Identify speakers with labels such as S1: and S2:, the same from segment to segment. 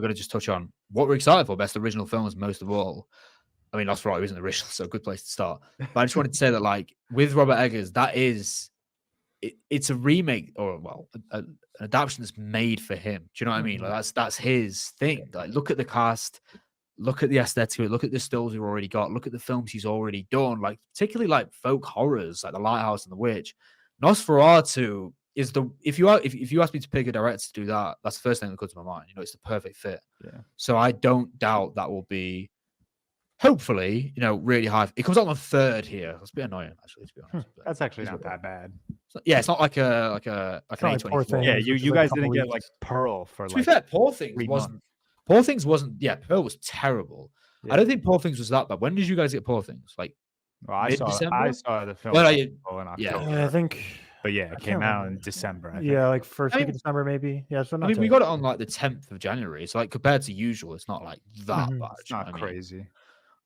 S1: going to just touch on what we're excited for. Best original films, most of all. I mean, Nosferatu isn't original, so a good place to start. But I just wanted to say that, like, with Robert Eggers, it's a remake, or an adaptation that's made for him. Do you know what I mean? Like, that's his thing. Like, look at the cast, look at the aesthetic, look at the stills we've already got, look at the films he's already done. Like, particularly like folk horrors, like The Lighthouse and The Witch. Nosferatu is if you ask me to pick a director to do that, that's the first thing that comes to my mind. You know, it's the perfect fit.
S2: Yeah. So
S1: I don't doubt that will be, hopefully, you know, really high. It comes out on 3rd here. It's a bit annoying, actually, to be honest.
S2: That's actually not that bad.
S1: Yeah, it's not like an A24.
S2: Yeah, you guys didn't get like Pearl for.
S1: To be fair, Poor Things wasn't. Poor Things wasn't. Yeah, Pearl was terrible. Yeah. I don't think Poor Things was that bad. When did you guys get Poor Things? Like,
S2: I saw the film.
S1: Well,
S2: in October.
S3: Yeah, I think.
S2: But yeah, it came out in December.
S3: Yeah, like first week of December, maybe. Yeah, so
S1: we got it on like the 10th of January. So like compared to usual, it's not like that bad.
S2: It's not crazy.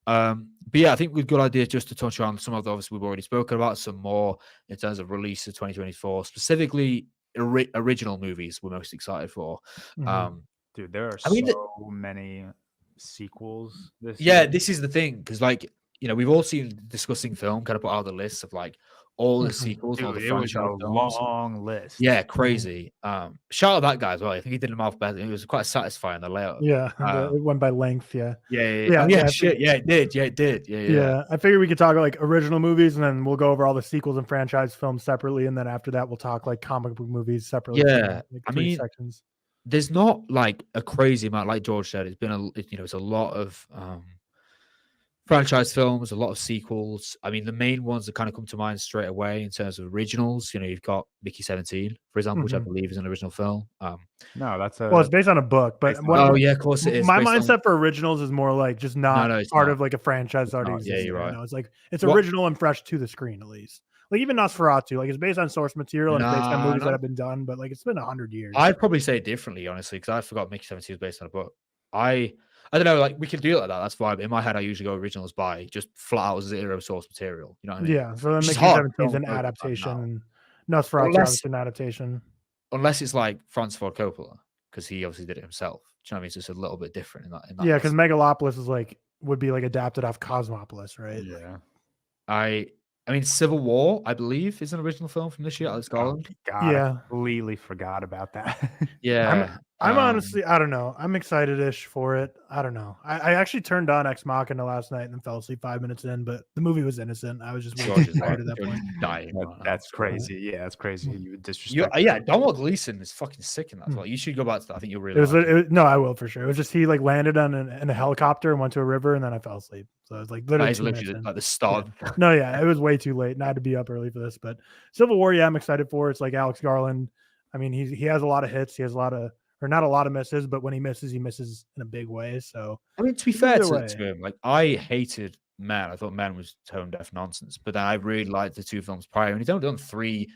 S1: But yeah, I think we've got ideas just to touch on some of the, obviously we've already spoken about, some more in terms of release of 2024, specifically original movies we're most excited for.
S2: Dude, there are many sequels this
S1: year.
S2: Yeah,
S1: this is the thing, because like, you know, we've all seen Discussing Film kind of put out the list of like all the sequels.
S2: Dude,
S1: all the
S2: it was a
S1: films.
S2: long list.
S1: Yeah, crazy. Shout out that guy as well. I think he did them alphabetically. It was quite satisfying, the layout.
S3: Yeah, it went by length. Yeah.
S1: Shit. Yeah, it did. Yeah.
S3: I figured we could talk like original movies, and then we'll go over all the sequels and franchise films separately, and then after that we'll talk like comic book movies separately.
S1: Yeah,
S3: like three sections.
S1: There's not like a crazy amount, like George said. It's been it's a lot of franchise films, a lot of sequels. I mean, the main ones that kind of come to mind straight away in terms of originals, you know, you've got Mickey 17, for example, which I believe is an original film.
S2: No, that's
S3: it's based on a book, but
S1: yeah, of course it is.
S3: My mindset for originals is more like just not part of like a franchise already exists.
S1: Yeah, you're right.
S3: You know? It's like it's original and fresh to the screen, at least. Like even Nosferatu, like it's based on source material and it's based on movies that have been done, but like it's been 100 years.
S1: I'd probably say it differently, honestly, because I forgot Mickey 17 is based on a book. I don't know, like we can do it like that. That's fine. In my head, I usually go originals by just flat out zero source material. You know what I mean?
S3: Yeah. So then Mickey 17 is an adaptation, and Nosferatu is an adaptation.
S1: Unless it's like Francis Ford Coppola, because he obviously did it himself. Do you know what I mean? It's just a little bit different in that.
S3: Yeah, because Megalopolis is would be adapted off Cosmopolis, right?
S1: Yeah. I mean, Civil War, I believe, is an original film from this year, Alex Garland.
S2: God, I completely forgot about that.
S1: Yeah.
S3: I'm honestly, I don't know. I'm excited-ish for it. I don't know. I actually turned on Ex Machina last night and then fell asleep 5 minutes in, but the movie was innocent. I was just tired at that point.
S2: That's crazy. Yeah, that's crazy. You would disrespect.
S1: Donald Gleason is fucking sick in that. Well, you should go back to that. I think you'll really.
S3: No, I will for sure. It was just he landed in a helicopter and went to a river, and then I fell asleep. So it was literally
S1: like the start.
S3: No, yeah, it was way too late, and I had to be up early for this. But Civil War, I'm excited for. It's like Alex Garland. I mean, he has a lot of hits. He has not a lot of misses, but when he misses in a big way. So
S1: I mean, to be fair to him, like I hated Man. I thought Man was tone deaf nonsense, but then I really liked the two films prior. And he's only done 3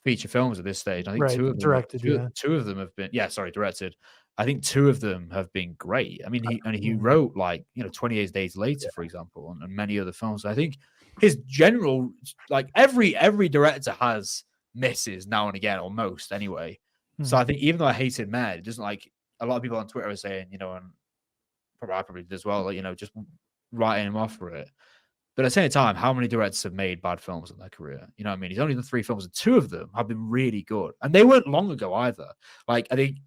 S1: feature films at this stage. I think 2 of them directed. Two of them have been directed. I think 2 of them have been great. I mean, he wrote 28 Days Later, for example, and many other films. I think his general every director has misses now and again, or most anyway. So I think even though I hated Mad, it doesn't a lot of people on Twitter are saying, and probably I probably did as well, just writing him off for it. But at the same time, how many directors have made bad films in their career? You know what I mean? He's only done 3 films, and 2 of them have been really good. And they weren't long ago either. I think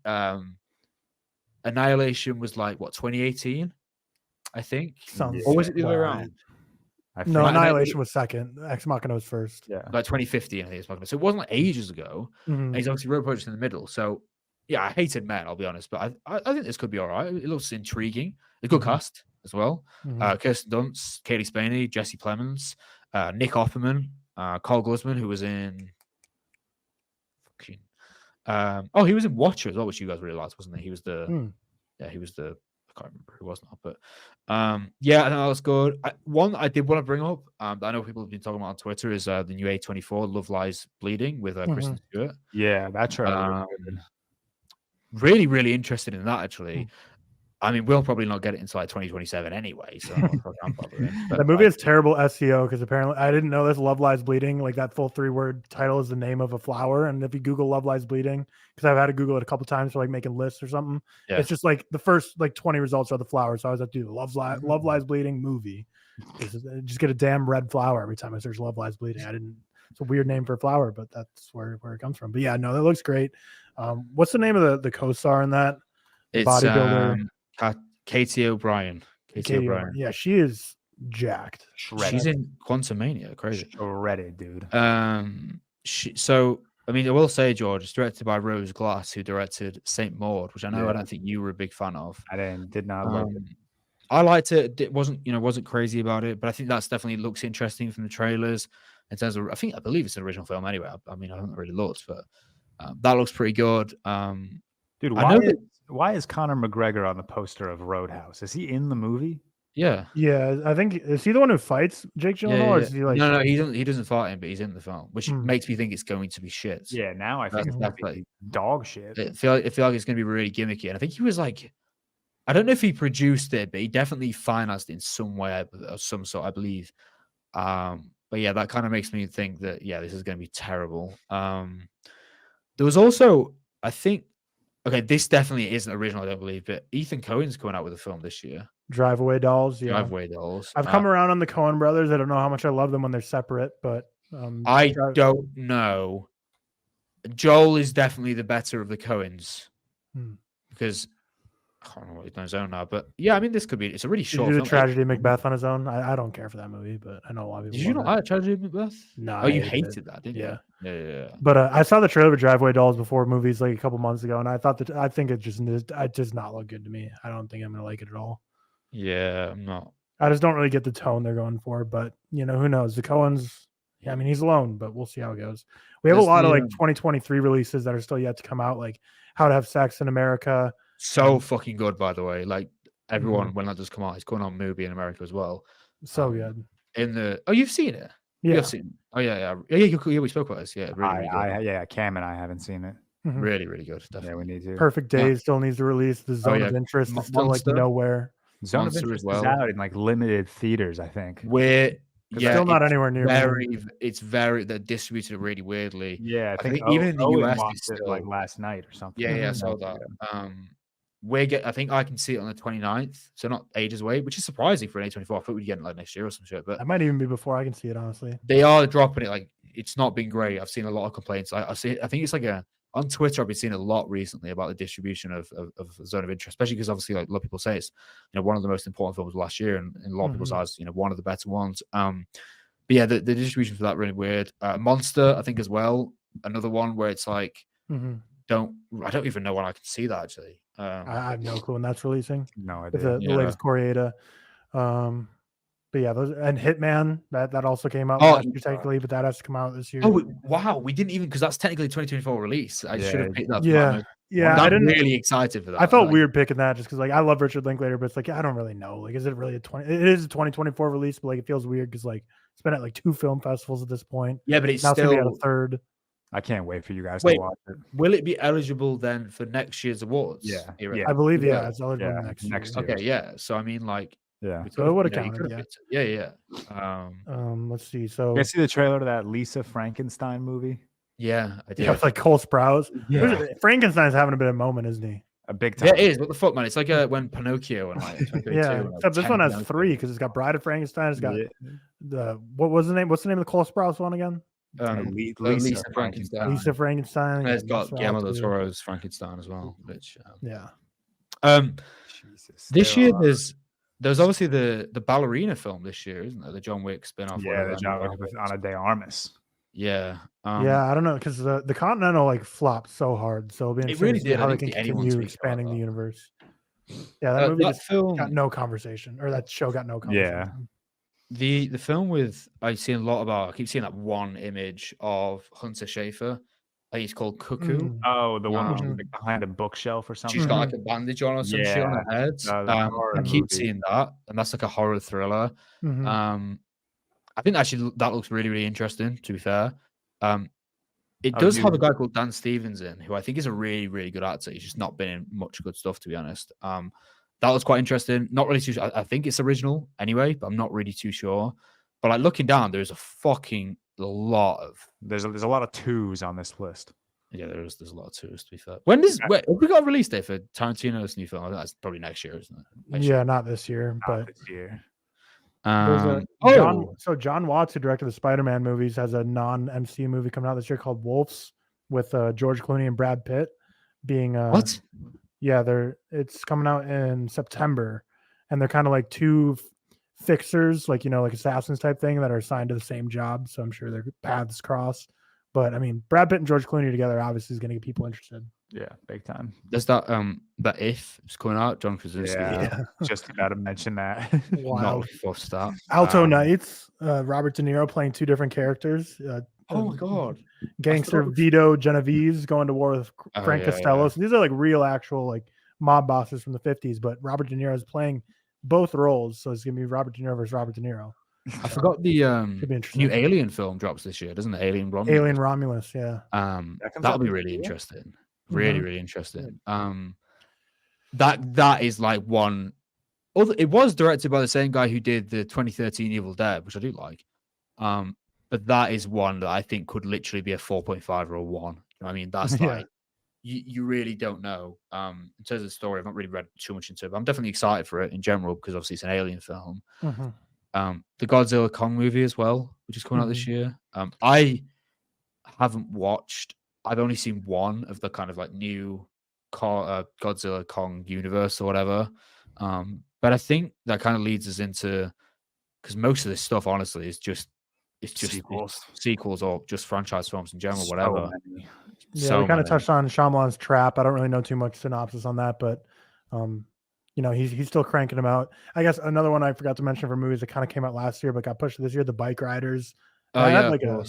S1: Annihilation was 2018, I think. Or was it the other way around?
S3: No, Annihilation was second. Ex Machina was first.
S1: Yeah, 2015. I think it's so it wasn't ages ago. And he's obviously wrote projects in the middle. So yeah, I hated Man. I'll be honest, but I think this could be all right. It looks intriguing. A good cast as well. Kirsten Dunst, Katie Spaney, Jesse Plemons, Nick Offerman, Carl Guzman, who was in. He was in Watcher as well, which you guys really liked, wasn't he? He was he was the. I can't remember who it was now, but I think that was good. One I did want to bring up that I know people have been talking about on Twitter is the new A24 Love Lies Bleeding with Kristen Stewart.
S2: Yeah, that's right.
S1: Really, really interested in that actually. I mean, we'll probably not get it until like 2027 anyway. So I'm bothering.
S3: That movie has terrible SEO because apparently I didn't know this. Love Lies Bleeding, like that full 3-word title is the name of a flower. And if you Google Love Lies Bleeding, because I've had to Google it a couple times for like making lists or something, it's just like the first like 20 results are the flowers. So I was like, dude, Love Lies Bleeding movie. Just get a damn red flower every time I search Love Lies Bleeding. It's a weird name for a flower, but that's where it comes from. But yeah, no, that looks great. What's the name of the co-star in that?
S1: It's bodybuilder. Katie O'Brien. Katie O'Brien.
S3: Yeah, she is jacked.
S1: Shredded. She's in Quantumania. Crazy.
S2: Shredded, dude.
S1: So I mean, I will say, George, it's directed by Rose Glass, who directed Saint Maud, which I know I don't think you were a big fan of.
S2: I did not like it.
S1: I liked it. It wasn't crazy about it, but I think that's definitely looks interesting from the trailers. In terms of, I believe it's an original film anyway. I mean, I haven't really looked, but that looks pretty good.
S2: Dude, why is Conor McGregor on the poster of Roadhouse? Is he in the movie?
S1: Yeah.
S3: Yeah, I think is he the one who fights Jake Gyllenhaal? Or is he like
S1: No, he doesn't fight him, but he's in the film, which makes me think it's going to be shit.
S2: Yeah, now I think it's like dog shit.
S1: I feel like it's going to be really gimmicky, and I think he was like, I don't know if he produced it, but he definitely financed it in some way of some sort, I believe. But yeah, that kind of makes me think that this is going to be terrible. There was also, I think, okay, this definitely isn't original, I don't believe, but Ethan Cohen's coming out with a film this year.
S3: Drive-Away Dolls. Yeah.
S1: Drive-Away Dolls.
S3: I've come around on the Coen brothers. I don't know how much I love them when they're separate, but
S1: I don't know. Joel is definitely the better of the Coens because I don't know what he's done his own now, but yeah, I mean, this could be. It's a really short.
S3: Did you do Tragedy of Macbeth on his own? I don't care for that movie, but I know a lot of people.
S1: Did you not like Tragedy of Macbeth?
S3: No.
S1: Oh, you hated that, didn't
S3: you?
S1: Yeah.
S3: But I saw the trailer for Driveway Dolls before movies like a couple months ago, and I think it does not look good to me. I don't think I'm gonna like it at all.
S1: Yeah, I'm not.
S3: I just don't really get the tone they're going for, but who knows? The Coens. Yeah, I mean, he's alone, but we'll see how it goes. We have a lot of like 2023 releases that are still yet to come out, like How to Have Sex in America.
S1: So fucking good, by the way. Like everyone, when that does come out, it's going on movie in America as well.
S3: So good.
S1: You've seen it?
S3: Yeah.
S1: You've seen it. Oh yeah. We spoke about this. Yeah, really good.
S2: Cam and I haven't seen it.
S1: Really, really good. Definitely.
S2: Yeah, we need to.
S3: Perfect Days still needs to release. The Zone of Interest is still like nowhere.
S2: Zone of Interest is out in like limited theaters, I think.
S3: Still not anywhere near.
S2: They're
S1: distributed really weirdly.
S2: Yeah, I think
S1: even in the US,
S2: it's still like last night or something.
S1: Yeah, I saw that. I think I can see it on the 29th, so not ages away, which is surprising for an A24. I thought we'd get it like next year or some shit, but
S3: that might even be before I can see it. Honestly,
S1: they are dropping it. Like it's not been great. I've seen a lot of complaints. I think it's like on Twitter. I've been seeing a lot recently about the distribution of Zone of Interest, especially because obviously, like a lot of people say it's one of the most important films of last year, and in a lot of people's eyes, one of the better ones. But yeah, the distribution for that really weird. Monster, I think as well. Another one where it's like, I don't even know when I can see that actually.
S3: I have no clue when that's releasing.
S2: No idea.
S3: The latest Koreeda. But yeah, those and Hitman that also came out last year technically, but that has to come out this year.
S1: Oh wow, we didn't even because that's technically a 2024 release. I should have picked that.
S3: Yeah,
S1: I'm really excited for that.
S3: I felt weird picking that just because like I love Richard Linklater, but it's like I don't really know. Like, is it really It is a 2024 release, but like it feels weird because like it's been at like 2 film festivals at this point.
S1: Yeah, but it's
S3: now
S1: still
S3: gonna be at a third.
S2: I can't wait for you guys to watch it.
S1: Will it be eligible then for next year's awards?
S2: Yeah.
S3: I believe it's eligible next year.
S1: Okay, yeah. So I mean, like,
S3: so it would have counted.
S1: Yeah.
S3: Let's see. So
S2: you guys see the trailer to that Lisa Frankenstein movie?
S1: Yeah, I did.
S3: Yeah, it's like Cole Sprouse. Yeah. Frankenstein's having a bit of moment, isn't he?
S2: A big time.
S3: Yeah,
S1: it is. What the fuck, man? It's like when Pinocchio and like
S3: except this one has 3 because it's got Bride of Frankenstein. It's got the what was the name? What's the name of the Cole Sprouse one again?
S1: Lisa Frankenstein.
S3: Lisa Frankenstein.
S1: And it's got Guillermo del Toro's Frankenstein as well. Which this year there's obviously the Ballerina film this year, isn't there? The John Wick spin-off.
S2: Yeah, the John Wick with Ana de Armas.
S1: Yeah.
S3: I don't know because the Continental like flopped so hard. So it'll be interesting
S1: really did.
S3: how they can continue expanding the universe. Yeah, that movie film got no conversation, or that show got no conversation.
S2: Yeah.
S1: The film with I've seen a lot about. I keep seeing that one image of Hunter Schafer. I think it's called Cuckoo.
S2: Oh, the one which is behind a bookshelf or something.
S1: She's got like a bandage on or some shit on her head. I keep seeing that, and that's like a horror thriller. I think actually that looks really, really interesting. To be fair, it does have a guy called Dan Stevens in, who I think is a really, really good actor. He's just not been in much good stuff, to be honest. That was quite interesting. Not really too. I think it's original anyway, but I'm not really too sure. But like looking down, there's a fucking lot of.
S2: There's a lot of twos on this list.
S1: Yeah, there's a lot of twos. To be fair, have we got a release date for Tarantino's new film? That's probably next year, isn't it?
S3: Next year. Not this year, but
S2: this year.
S3: John Watts, who directed the Spider-Man movies, has a non-MCU movie coming out this year called Wolves with George Clooney and Brad Pitt being
S1: what?
S3: Yeah, it's coming out in September, and they're kind of like two fixers, like like assassins type thing that are assigned to the same job. So I'm sure their paths cross. But I mean, Brad Pitt and George Clooney together obviously is going to get people interested.
S2: Yeah, big time.
S1: There's that If it's coming out, John Krasinski.
S2: Yeah, just about to mention that.
S3: Wow,
S1: not fussed that.
S3: Alto Nights, Robert De Niro playing two different characters.
S1: Oh my god,
S3: gangster Vito Genovese going to war with Frank Costello. So these are like real, actual like mob bosses from the 50s. But Robert De Niro is playing both roles, so it's gonna be Robert De Niro versus Robert De Niro.
S1: I forgot the new Alien film drops this year, doesn't it? Alien Romulus,
S3: yeah.
S1: That'll be really interesting. Really, really interesting. That is like one. It was directed by the same guy who did the 2013 Evil Dead, which I do like. But that is one that I think could literally be a 4.5 or a 1. I mean, that's like you really don't know. In terms of the story, I've not really read too much into it, but I'm definitely excited for it in general because obviously it's an alien film. The Godzilla Kong movie as well, which is coming out this year. I haven't watched. I've only seen one of the kind of like new Godzilla Kong universe or whatever. But I think that kind of leads us into, because most of this stuff, honestly, is just sequels or just franchise films in general, whatever.
S3: Yeah, we kind of touched on Shyamalan's Trap. I don't really know too much synopsis on that, but he's still cranking them out. I guess another one I forgot to mention for movies that kind of came out last year but got pushed this year, The Bike Riders. I had a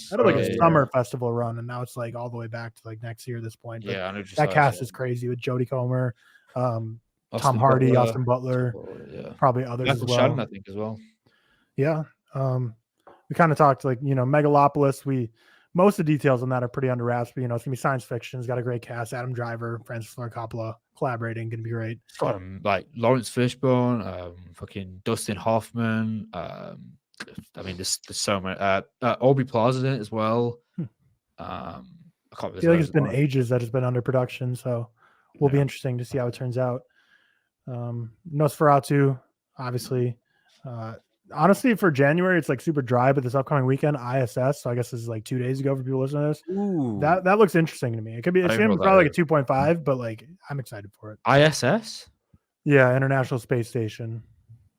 S3: summer festival run, and now it's like all the way back to like next year at this point. But
S1: I know
S3: that cast is crazy with Jodie Comer, Tom Hardy, Austin Butler, probably others as well.
S1: Shaman, I think, as well.
S3: Yeah. We kind of talked like, Megalopolis. Most of the details on that are pretty under wraps, but it's gonna be science fiction. It's got a great cast. Adam Driver, Francis Ford Coppola collaborating, gonna be great.
S1: It's got like Lawrence Fishburne, fucking Dustin Hoffman. I mean, there's so many. Aubrey Plaza's in it as well.
S3: I feel like it's been ages that it's been under production, so will be interesting to see how it turns out. Nosferatu, obviously. Honestly, for January, it's like super dry, but this upcoming weekend, ISS. So I guess this is like 2 days ago for people listening to this.
S1: Ooh.
S3: That looks interesting to me. It could be probably like a 2.5, but like I'm excited for it.
S1: ISS?
S3: Yeah, International Space Station.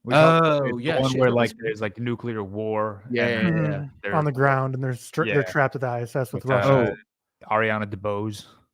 S2: One where like there's like nuclear war.
S3: On the ground, and they're trapped at the ISS with Russia.
S2: Ariana DeBose.